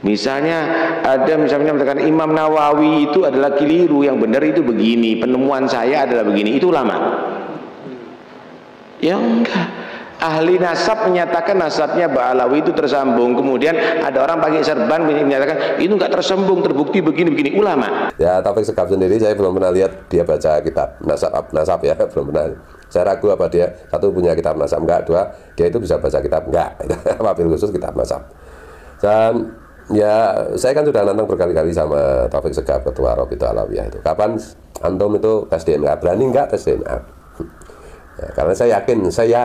Misalnya ada misalnya mengatakan Imam Nawawi itu adalah keliru, yang benar itu begini, penemuan saya adalah begini, itu ulama? Ya enggak. Ahli nasab menyatakan nasabnya Ba'alawi itu tersambung, kemudian ada orang pakai serban menyatakan itu enggak tersambung, terbukti begini-begini, ulama? Ya, Taufik Sekaf sendiri saya belum pernah lihat dia baca kitab nasab ya, belum pernah. Saya ragu apa dia satu punya kitab nasab enggak, dua dia itu bisa baca kitab enggak. Wabil khusus kitab nasab. Dan ya saya kan sudah nantang berkali-kali sama Taufik Sekaf, ketua Rabithah Alawiyah itu. Kapan antum itu tes DNA? Berani enggak tes DNA? Ya, karena saya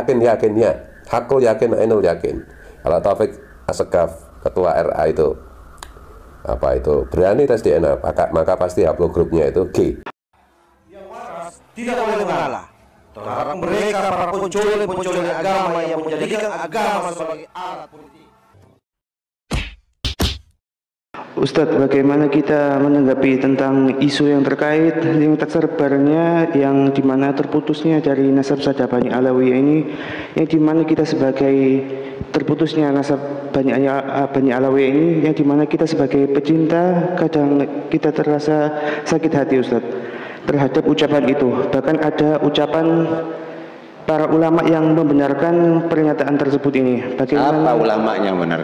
yakinnya hakul yakin, ainul yakin. Kalau Taufik Sekaf ketua RA itu apa itu berani tes DNA, maka pasti haplogrupnya itu G. Yang waras tidak boleh mengalah terhadap mereka para pencoleng agama yang menjadikan agama sebagai alat politik. Ustadz, bagaimana kita menanggapi tentang isu yang terkait yang tersebarnya, yang dimana terputusnya dari nasab saja Bani Alawiyah ini, yang dimana kita sebagai terputusnya nasab Bani Alawiyah ini, yang dimana kita sebagai pecinta kadang kita terasa sakit hati Ustadz terhadap ucapan itu. Bahkan ada ucapan para ulama yang membenarkan pernyataan tersebut ini. Bagaimana? Apa ulamanya benar?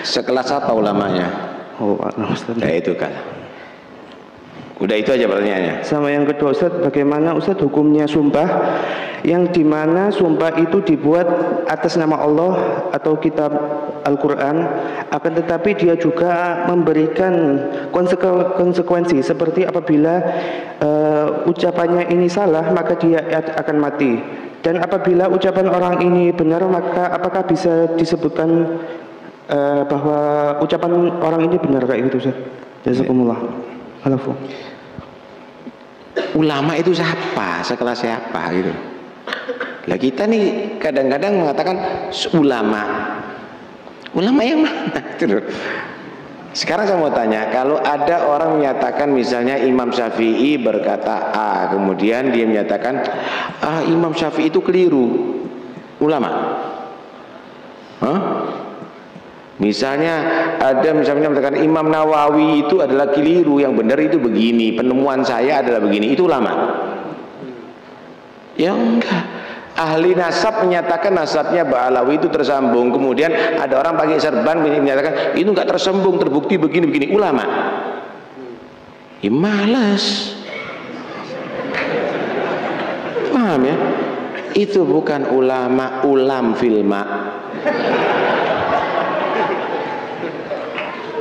Sekelas apa ulamanya? Oh, Ustaz. Ya itu kan. Udah itu aja pertanyaannya. Sama yang kedua Ustaz, bagaimana Ustaz hukumnya sumpah yang dimana sumpah itu dibuat atas nama Allah atau kitab Al-Quran, akan tetapi dia juga memberikan konsekuensi seperti apabila ucapannya ini salah maka dia akan mati, dan apabila ucapan orang ini benar maka apakah bisa disebutkan bahwa ucapan orang ini benar kayak gitu Ustaz? Jazakumullah. Alafu. Ulama itu siapa? Sekelas siapa gitu? Lah kita nih kadang-kadang mengatakan ulama. Ulama yang mana? Sekarang saya mau tanya, kalau ada orang menyatakan misalnya Imam Syafi'i berkata A, kemudian dia menyatakan Imam Syafi'i itu keliru, ulama? Hah? Misalnya ada misalnya mengatakan Imam Nawawi itu adalah keliru, yang benar itu begini, penemuan saya adalah begini, itu ulama? Ya enggak. Ahli nasab menyatakan nasabnya Ba'alawi itu tersambung, kemudian ada orang pakai serban menyatakan itu enggak tersambung, terbukti begini-begini, ulama? Ya malas. Paham ya? Itu bukan ulama, ulam filma.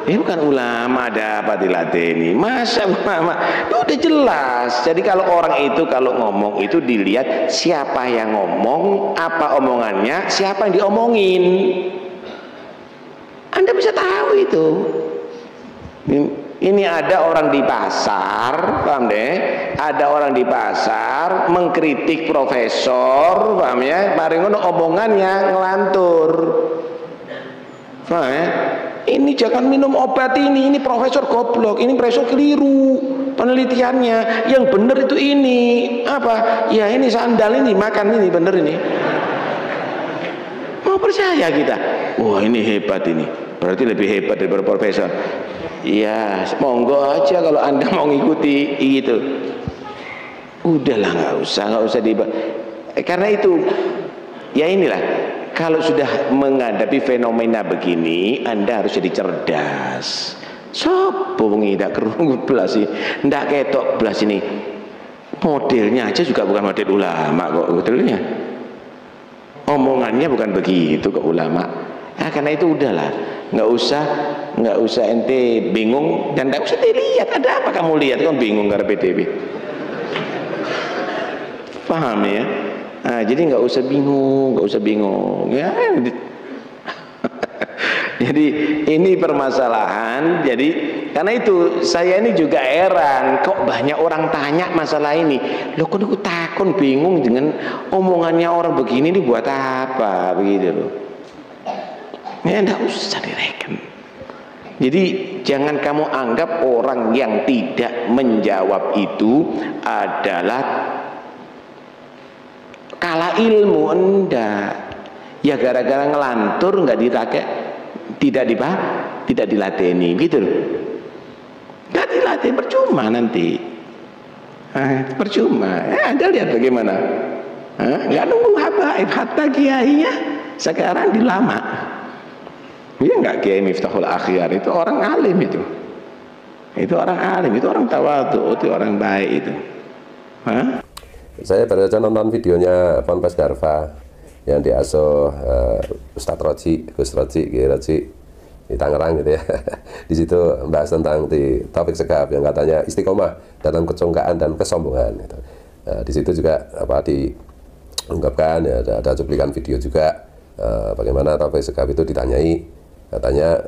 Ini bukan ulama, ada apa dilateni? Masa ulama? Udah jelas. Jadi kalau orang itu kalau ngomong itu dilihat siapa yang ngomong, apa omongannya, siapa yang diomongin. Anda bisa tahu itu. Ini ada orang di pasar, paham deh? Ada orang di pasar mengkritik profesor, paham ya? Mari ngono omongannya ngelantur. Paham ya? Ini jangan minum obat ini profesor goblok, ini profesor keliru penelitiannya, yang benar itu ini apa? Ya ini sandal ini, makan ini benar ini. Mau percaya kita? Wah ini hebat ini, berarti lebih hebat daripada profesor. Ya monggo aja kalau Anda mau ngikuti gitu. Udahlah nggak usah karena itu ya inilah. Kalau sudah menghadapi fenomena begini, Anda harus jadi cerdas. Sopo wengi ndak kerungu belas sih, ndak ketok belas ini. Modelnya aja juga bukan model ulama kok modelnya. Omongannya bukan begitu kok ulama. Nah, karena itu udahlah, nggak usah ente bingung dan nggak usah dilihat. Ada apa kamu lihat? Kamu bingung karena PDB. Paham ya? Nah, jadi nggak usah bingung ya. Jadi ini permasalahan. Jadi karena itu saya ini juga heran kok banyak orang tanya masalah ini. Loh kok aku takut bingung dengan omongannya orang begini ini buat apa begitu loh. Ya nggak usah direken. Jadi jangan kamu anggap orang yang tidak menjawab itu adalah kalah ilmu. Anda ya gara-gara ngelantur nggak dipakai tidak dilateni gitu loh. Nggak dilatih, percuma nanti. Percuma. Anda lihat bagaimana. Nggak nunggu habaib, hatta kiainya sekarang dilama. Iya nggak Kiai Miftahul Akhyar itu orang alim itu. Itu orang alim, itu orang tawadhu, itu orang baik itu. Saya baru saja nonton videonya Ponpes Darva yang diasuh Ustadz Roji, Gus Roji, Kiai Roji di Tangerang gitu ya. Di situ membahas tentang di Taufik Segaf yang katanya istiqomah dalam kecongkaan dan kesombongan. Gitu. Di situ juga diungkapkan ya, ada cuplikan video juga bagaimana Taufik Segaf itu ditanyai, katanya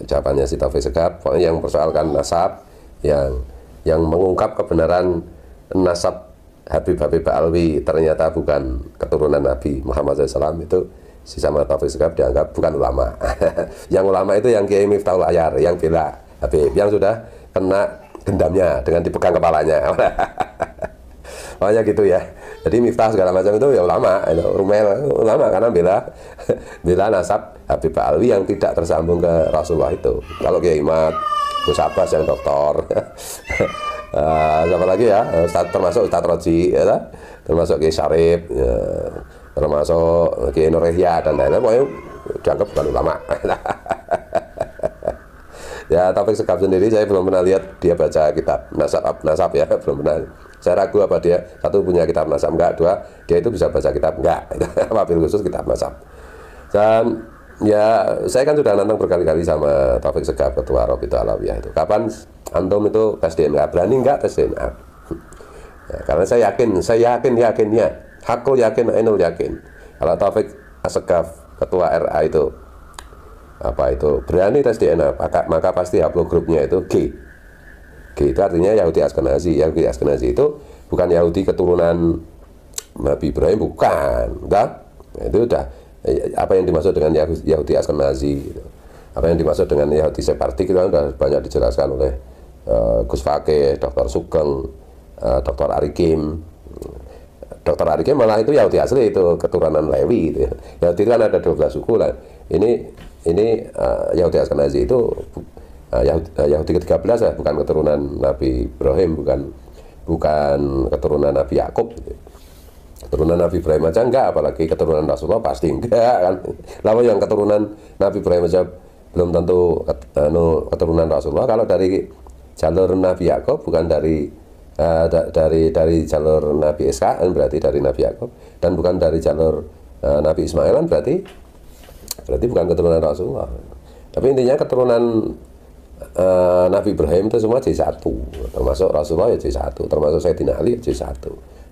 jawabannya si Taufik Segaf pokoknya yang mempersoalkan nasab, yang mengungkap kebenaran nasab Habib Alwi ternyata bukan keturunan Nabi Muhammad SAW, itu si sama Taufik Segaf dianggap bukan ulama. Yang ulama itu yang Kiai Miftahul Akhyar, yang bela Habib, yang sudah kena dendamnya dengan dipegang kepalanya. Pokoknya gitu ya. Jadi Miftah segala macam itu ya ulama, Rumel ulama karena bela nasab Habib Alwi yang tidak tersambung ke Rasulullah itu. Kalau Kiai Imad, Gus Abbas yang doktor, siapa lagi ya? Termasuk Ustadz Roji, ya, termasuk Kiai Syarif, ya, termasuk Kiai Nur Yahya dan lain-lain. Pokoknya dianggap bukan ulama. Ya Taufik Segaf sendiri saya belum pernah lihat dia baca kitab nasab ya, belum pernah. Saya ragu apa dia satu punya kitab nasab enggak, dua dia itu bisa baca kitab enggak. Wabil khusus kitab nasab. Dan ya saya kan sudah nantang berkali-kali sama Taufik Segaf, ketua Rabithah Alawiyah itu. Kapan antum itu tes DNA? Berani enggak tes DNA? Ya, karena saya yakinnya hakul yakin, ainul yakin. Kalau Taufik Segaf ketua RA itu berani tes DNA, maka pasti haplogrupnya itu G. G itu artinya Yahudi Askenazi. Yahudi Askenazi itu bukan Yahudi keturunan Nabi Ibrahim, bukan. Nah, itu udah apa yang dimaksud dengan Yahudi Askenazi gitu. Apa yang dimaksud dengan Yahudi Sephardik itu kan sudah banyak dijelaskan oleh Gus Fakih, Dr. Sugeng, Dr. Arikim. Dr. Arikim malah itu Yahudi asli, itu keturunan Lewi gitu ya. Yahudi kan ada 12 suku lah. Ini Yahudi Askenazi itu Yahudi ke-13 ya, bukan keturunan Nabi Ibrahim, bukan keturunan Nabi Yakub gitu. Keturunan Nabi Ibrahim aja enggak, apalagi keturunan Rasulullah pasti enggak kan. Lalu yang keturunan Nabi Ibrahim aja belum tentu keturunan Rasulullah. Kalau dari jalur Nabi Yakub bukan dari jalur Nabi Ishak berarti dari Nabi Yakub, dan bukan dari jalur Nabi Ismail berarti bukan keturunan Rasulullah. Tapi intinya keturunan Nabi Ibrahim itu semua J1, termasuk Rasulullah ya J1, termasuk Sayyidina Ali ya J1.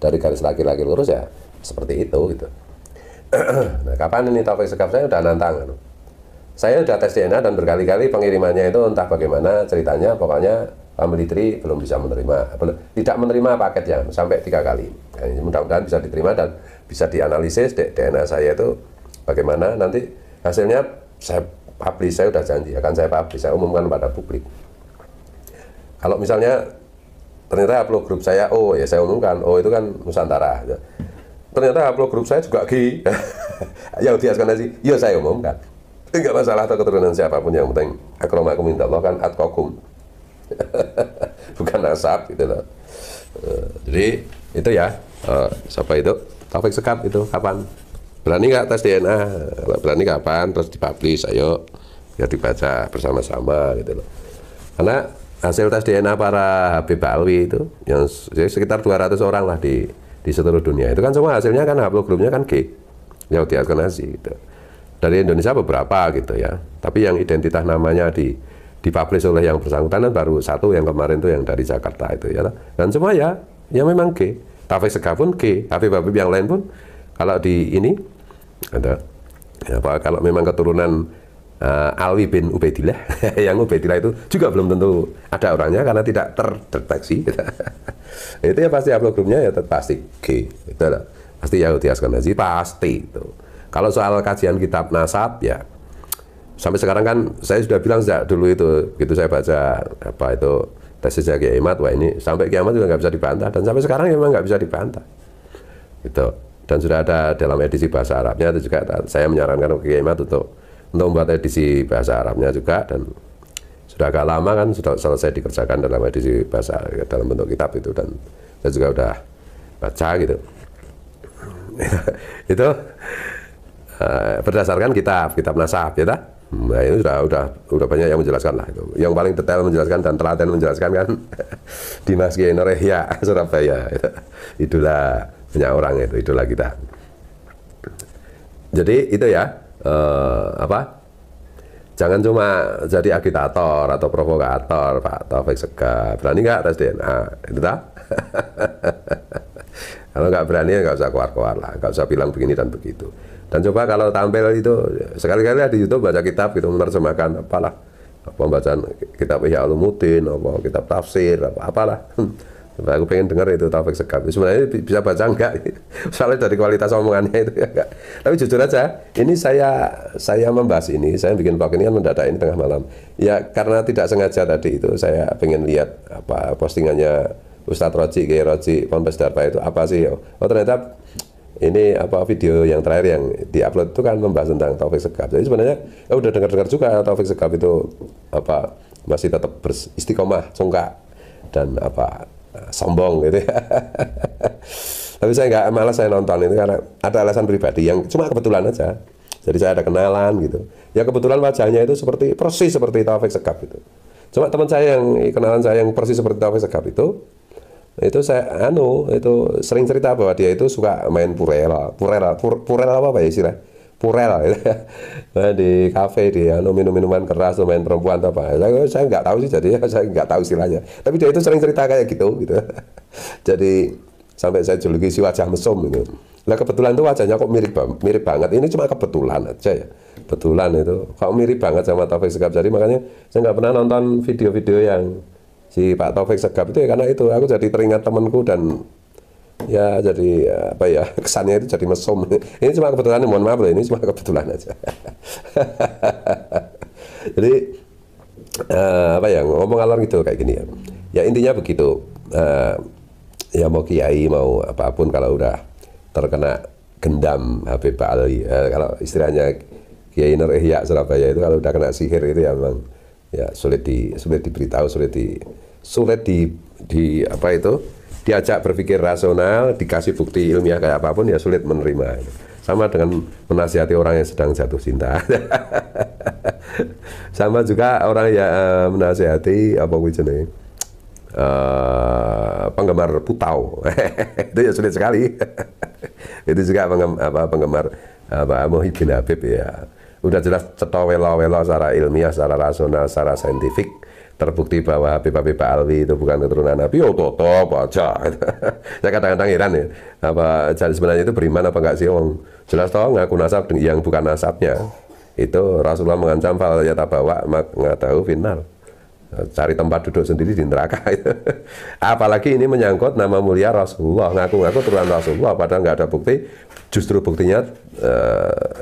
Dari garis laki-laki lurus ya seperti itu gitu. Nah, kapan ini Taufik Segaf saya udah nantang. Saya udah tes DNA dan berkali-kali pengirimannya itu entah bagaimana ceritanya, pokoknya Family Tree belum bisa tidak menerima paketnya sampai 3 kali. Nah, mudah-mudahan bisa diterima dan bisa dianalisis DNA saya itu bagaimana nanti hasilnya. Saya publish, saya udah janji akan saya publish, saya umumkan pada publik. Kalau misalnya ternyata upload grup saya ya saya umumkan, itu kan Nusantara. Ternyata upload grup saya juga G. Yahudi Askenazi, ya saya umumkan. Enggak masalah atau keturunan siapapun, yang penting akramakum indallah kan atqakum. Bukan nasab gitu loh. Jadi itu ya, siapa itu? Taufik Segaf itu kapan? Berani nggak tes DNA? Kalau berani kapan? Terus dipublish, ayo biar dibaca bersama-sama gitu loh. Karena hasil tes DNA para Habib Alwi itu yang sekitar 200 orang lah di seluruh dunia, itu kan semua hasilnya kan haplogrupnya kan G, Yahudi Askenazi gitu. Dari Indonesia beberapa gitu ya, tapi yang identitas namanya dipublish oleh yang bersangkutan kan baru satu, yang kemarin tuh yang dari Jakarta itu ya. Dan semua ya memang G. Taufik Segaf pun G, Habib yang lain pun kalau di ini ada ya, kalau memang keturunan Alwi bin Ubaidillah, yang Ubaidillah itu juga belum tentu ada orangnya karena tidak terdeteksi. Itu ya pasti haplogrupnya ya pasti G, itu pasti Yahudi Askenazi pasti itu. Kalau soal kajian kitab nasab ya sampai sekarang kan saya sudah bilang sejak dulu itu, gitu saya baca tesisnya Kiai Imad, wah ini sampai kiamat juga nggak bisa dibantah, dan sampai sekarang memang nggak bisa dibantah gitu. Dan sudah ada dalam edisi bahasa Arabnya itu juga saya menyarankan ke Kiai Imad untuk untuk membuat edisi bahasa Arabnya juga, dan sudah agak lama kan sudah selesai dikerjakan dalam edisi bahasa dalam bentuk kitab itu, dan saya juga udah baca gitu. Itu berdasarkan kitab nasab ya tak? Nah ini udah banyak yang menjelaskan lah itu. Yang paling detail menjelaskan dan telaten menjelaskan kan Dimas Kiai Nur Ihya Surabaya. Idola banyak orang itu, idola kita. Jadi itu ya jangan cuma jadi agitator atau provokator Pak Taufik Segaf. Berani nggak tes DNA? Itu tak? Kalau nggak berani ya nggak usah keluar-keluar lah, nggak usah bilang begini dan begitu. Dan coba kalau tampil itu sekali-kali di YouTube baca kitab gitu, menerjemahkan apalah, pembacaan kitab Ihya Ulumuddin, apa kitab tafsir, apalah. Aku pengen dengar itu Taufik Segaf. Sebenarnya bisa baca enggak? Soalnya dari kualitas omongannya itu ya enggak. Tapi jujur aja, ini saya membahas ini, saya bikin blog ini kan mendadak ini tengah malam. Ya karena tidak sengaja tadi itu saya pengen lihat apa postingannya Ustadz Roji, Kiai Roji, Ponpes Darpa itu apa sih? Oh ternyata ini apa video yang terakhir yang diupload itu kan membahas tentang Taufik Segaf. Jadi sebenarnya udah dengar-dengar juga Taufik Segaf itu apa masih tetap beristiqomah, congkak dan apa sombong gitu ya. Tapi saya nggak malas saya nonton itu karena ada alasan pribadi yang cuma kebetulan aja. Jadi saya ada kenalan gitu. Ya kebetulan wajahnya itu persis seperti Taufik Segaf itu. Cuma teman saya yang kenalan saya yang persis seperti Taufik Segaf itu saya itu sering cerita bahwa dia itu suka main purel apa ya istilah purel gitu. Nah, di kafe dia minum-minuman keras atau main perempuan atau apa. Saya nggak tahu sih, jadi saya nggak tahu istilahnya. Tapi dia itu sering cerita kayak gitu. Jadi sampai saya juluki si wajah mesum gitu. Nah kebetulan tuh wajahnya kok mirip banget. Ini cuma kebetulan aja ya. Kebetulan itu kok mirip banget sama Taufik Segaf. Jadi makanya saya nggak pernah nonton video-video yang si Pak Taufik Segaf itu ya karena itu aku jadi teringat temanku dan ya jadi apa ya kesannya itu jadi mesum. Ini cuma kebetulan, mohon maaf loh, ini cuma kebetulan aja. Jadi apa ya ngomong alor gitu kayak gini ya. Ya intinya begitu. Ya mau kiai mau apapun kalau udah terkena gendam Habib Ali, kalau istilahnya Kiai Nur Ihya Surabaya itu kalau udah kena sihir itu ya memang ya sulit diberitahu, sulit di apa itu diajak berpikir rasional, dikasih bukti ilmiah kayak apapun ya sulit menerima. Sama dengan menasihati orang yang sedang jatuh cinta. Sama juga orang yang menasihati apa jenenge penggemar putau. Itu ya sulit sekali. Itu juga penggemar Muhyiddin Habib ya. Udah jelas ceto welo-welo secara ilmiah, secara rasional, secara saintifik terbukti bahwa Habib Alwi itu bukan keturunan Nabi. Oh top aja. Saya kadang-kadang heran ya. Apa jadi sebenarnya itu beriman apa enggak sih? Jelas toh ngaku nasab yang bukan nasabnya. Itu Rasulullah mengancam fal yatabawa nggak tahu final. Cari tempat duduk sendiri di neraka itu. Apalagi ini menyangkut nama mulia Rasulullah, ngaku-ngaku turunan Rasulullah padahal nggak ada bukti. Justru buktinya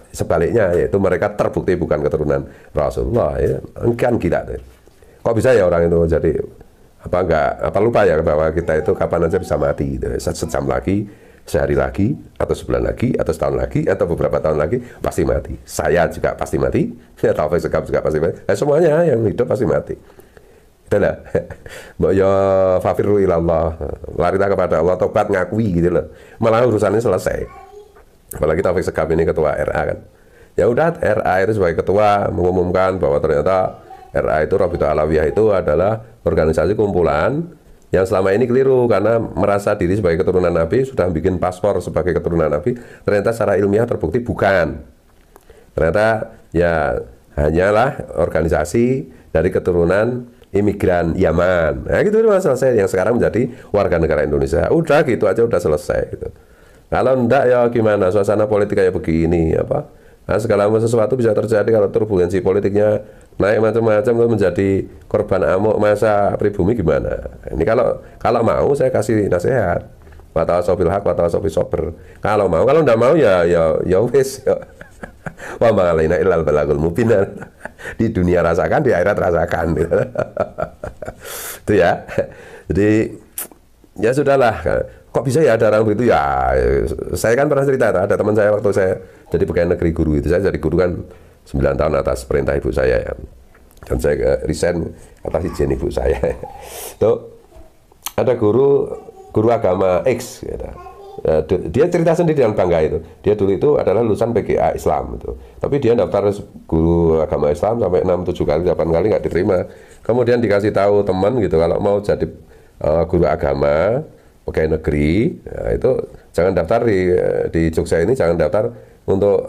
sebaliknya, yaitu mereka terbukti bukan keturunan Rasulullah ya. Kan gila deh. Kok bisa ya orang itu jadi apa lupa ya bahwa kita itu kapan aja bisa mati gitu. Sejam lagi, sehari lagi, atau sebulan lagi, atau setahun lagi, atau beberapa tahun lagi pasti mati. Saya juga pasti mati, ya Taufik Segaf juga pasti mati. Semuanya yang hidup pasti mati. Itulah, mbak ya fafiru ilallah, larilah kepada Allah, tobat ngakui gitu loh. Malah urusannya selesai. Apalagi Taufik Segaf ini ketua RA kan. Ya udah RA itu sebagai ketua mengumumkan bahwa ternyata RA itu Rabithah Alawiyah itu adalah organisasi kumpulan yang selama ini keliru karena merasa diri sebagai keturunan Nabi, sudah bikin paspor sebagai keturunan Nabi, ternyata secara ilmiah terbukti bukan. Ternyata ya hanyalah organisasi dari keturunan imigran Yaman. Nah gitu itu selesai, yang sekarang menjadi warga negara Indonesia. Udah gitu aja udah selesai gitu. Kalau enggak ya gimana, suasana politik kayak begini apa? Nah, segala sesuatu bisa terjadi kalau turbulensi politiknya naik macam-macam menjadi korban amuk masa pribumi gimana? Ini kalau mau saya kasih nasihat. Wa tawasobil haq wa tawasobil sober. Kalau mau, kalau enggak mau ya wis. Wa ma alaina illal balagul mubin. Di dunia rasakan, di akhirat rasakan. Itu ya. Jadi ya sudahlah. Kok bisa ya ada orang begitu ya? Saya kan pernah cerita, ada teman saya waktu saya jadi pegawai negeri guru itu, saya jadi guru kan 9 tahun atas perintah ibu saya ya. Dan saya resign atas izin ibu saya. Tuh, ada guru agama X gitu. Dia cerita sendiri dengan bangga itu. Dia dulu itu adalah lulusan PGA Islam itu. Tapi dia daftar guru agama Islam sampai 6, 7 kali, 8 kali nggak diterima. Kemudian dikasih tahu teman gitu, kalau mau jadi guru agama pegawai negeri, nah itu jangan daftar di Jogja ini, jangan daftar untuk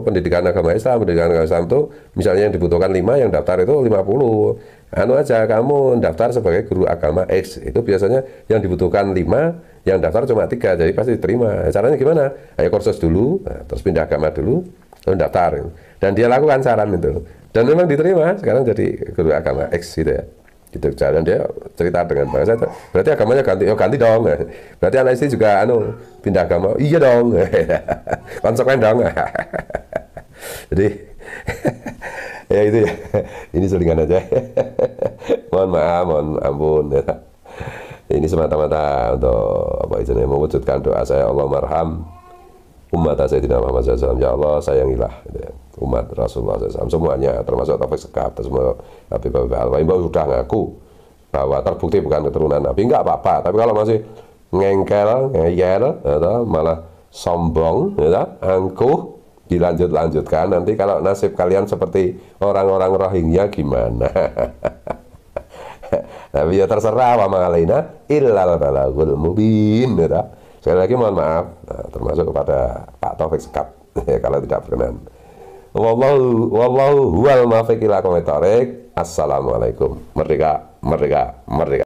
pendidikan agama Islam. Pendidikan agama Islam itu misalnya yang dibutuhkan 5, yang daftar itu 50. Aja kamu daftar sebagai guru agama X, itu biasanya yang dibutuhkan 5, yang daftar cuma 3, jadi pasti diterima. Caranya gimana? Ayo kursus dulu, terus pindah agama dulu, terus daftar. Dan dia lakukan saran itu, dan memang diterima. Sekarang jadi guru agama X gitu ya. Gitu. Dan dia cerita dengan bangsa, berarti agamanya ganti dong. Berarti anak istri juga pindah agama, iya dong. Konsekuen dong. Jadi ya itu ya, ini selingan aja. Mohon maaf, mohon ampun ya. Ini semata-mata untuk mewujudkan doa saya, Allah marham umat Sayyidina Muhammad SAW. Ya Allah sayangilah gitu ya, umat Rasulullah SAW semuanya, termasuk Taufik Sekap, semua Habib Al-Faimba sudah ngaku bahwa terbukti bukan keturunan Nabi, enggak apa-apa. Tapi kalau masih ngeyel, malah sombong, angkuh, dilanjutkan, nanti kalau nasib kalian seperti orang-orang Rohingya gimana? Tapi ya terserah, wa ma'alaina illal balagul mubin. Sekali lagi mohon maaf, termasuk kepada Pak Taufik Sekap kalau tidak berkenan. Wallahu huwal muwaffiq ila aqwamit thoriq. Assalamualaikum. Merdeka, merdeka, merdeka.